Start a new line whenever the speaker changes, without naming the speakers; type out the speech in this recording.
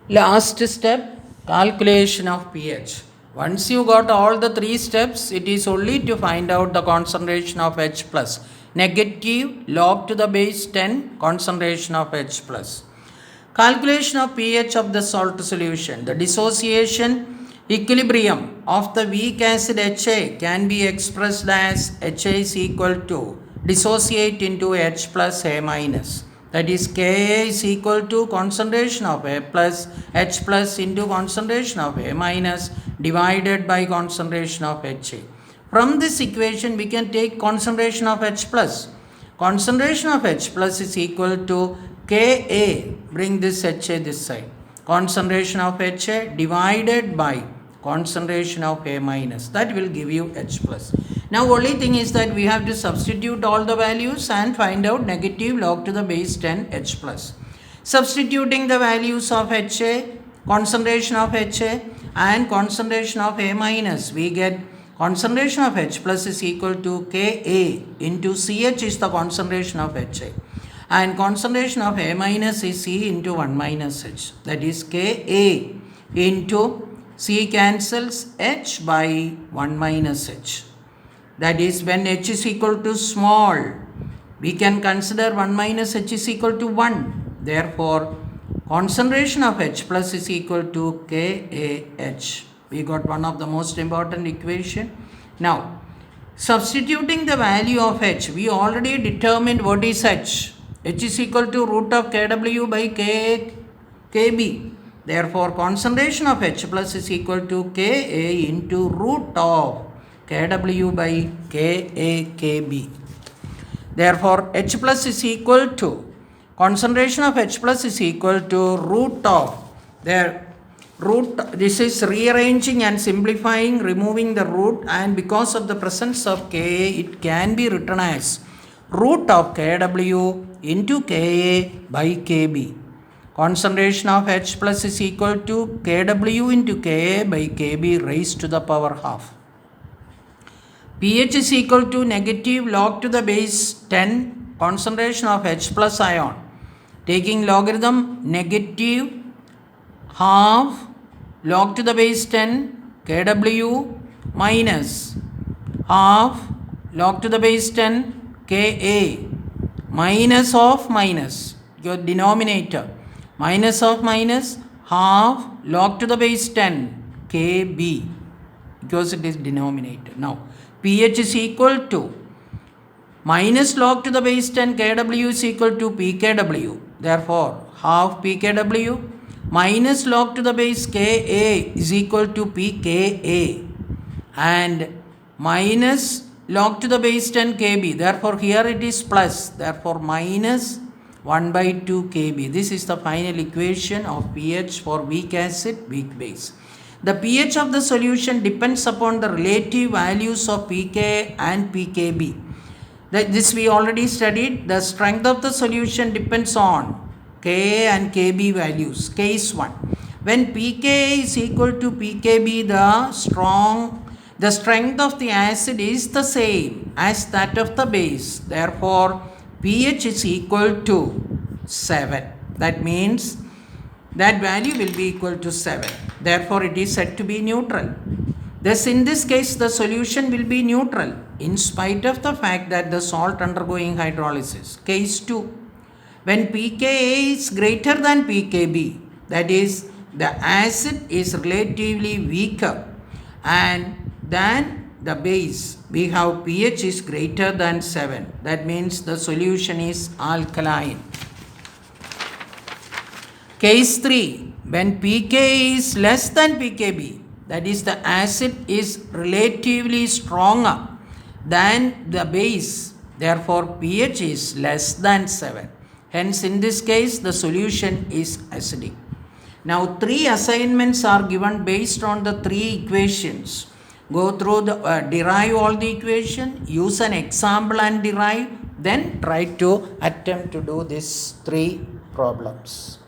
Last step, calculation of pH. Once you got all the three steps, it is only to find out the concentration of H plus. Negative log to the base 10 concentration of H plus. Calculation of pH of the salt solution. The dissociation equilibrium of the weak acid HA can be expressed as HA is equal to dissociate into H plus A minus. That is Ka is equal to concentration of A plus H plus into concentration of A minus divided by concentration of HA. From this equation we can take concentration of H plus. Concentration of H plus is equal to Ka, bring this HA this side. Concentration of HA divided by concentration of A minus, that will give you H plus. Now only thing is that we have to substitute all the values and find out negative log to the base 10 H plus. Substituting the values of HA, concentration of HA and concentration of A minus, we get concentration of H plus is equal to Ka into CH is the concentration of HA and concentration of A minus is C into 1 minus H, that is Ka into C cancels H by 1 minus H. That is when H is equal to small, we can consider 1 minus H is equal to 1. Therefore, concentration of H plus is equal to KAH. We got one of the most important equation. Now, substituting the value of H, we already determined what is H. H is equal to root of Kw by Kb. Therefore, concentration of H plus is equal to Ka into root of Kw by Kb. Therefore, H plus is equal to, concentration of H plus is equal to root of, this is rearranging and simplifying, removing the root, and because of the presence of Ka, it can be written as root of Kw into Ka by Kb. Concentration of H plus is equal to Kw into Ka by Kb raised to the power half. pH is equal to negative log to the base 10 concentration of H plus ion. Taking logarithm negative half log to the base 10 Kw minus half log to the base 10 Ka minus of minus, your denominator, minus of minus half log to the base 10 Kb, because it is denominator. Now pH is equal to minus log to the base 10 Kw is equal to pKw. Therefore, half pKw minus log to the base Ka is equal to pKa and minus log to the base 10 Kb. Therefore, here it is plus. Therefore, minus 1 by 2 Kb. This is the final equation of pH for weak acid, weak base. The pH of the solution depends upon the relative values of pK and pKb. This we already studied. The strength of the solution depends on Ka and Kb values. Case 1. When pK is equal to pKb, the strength of the acid is the same as that of the base. Therefore, pH is equal to 7. That means that value will be equal to 7. Therefore, it is said to be neutral. Thus, in this case, the solution will be neutral in spite of the fact that the salt undergoing hydrolysis. Case 2. When pKa is greater than pKb, that is, the acid is relatively weaker and than the base, we have pH is greater than 7. That means the solution is alkaline. Case 3. When pK is less than pKb, that is, the acid is relatively stronger than the base. Therefore, pH is less than 7. Hence, in this case, the solution is acidic. Now, 3 assignments are given based on the 3 equations. Go through the derive all the equation, use an example and derive, then try to attempt to do these 3 problems.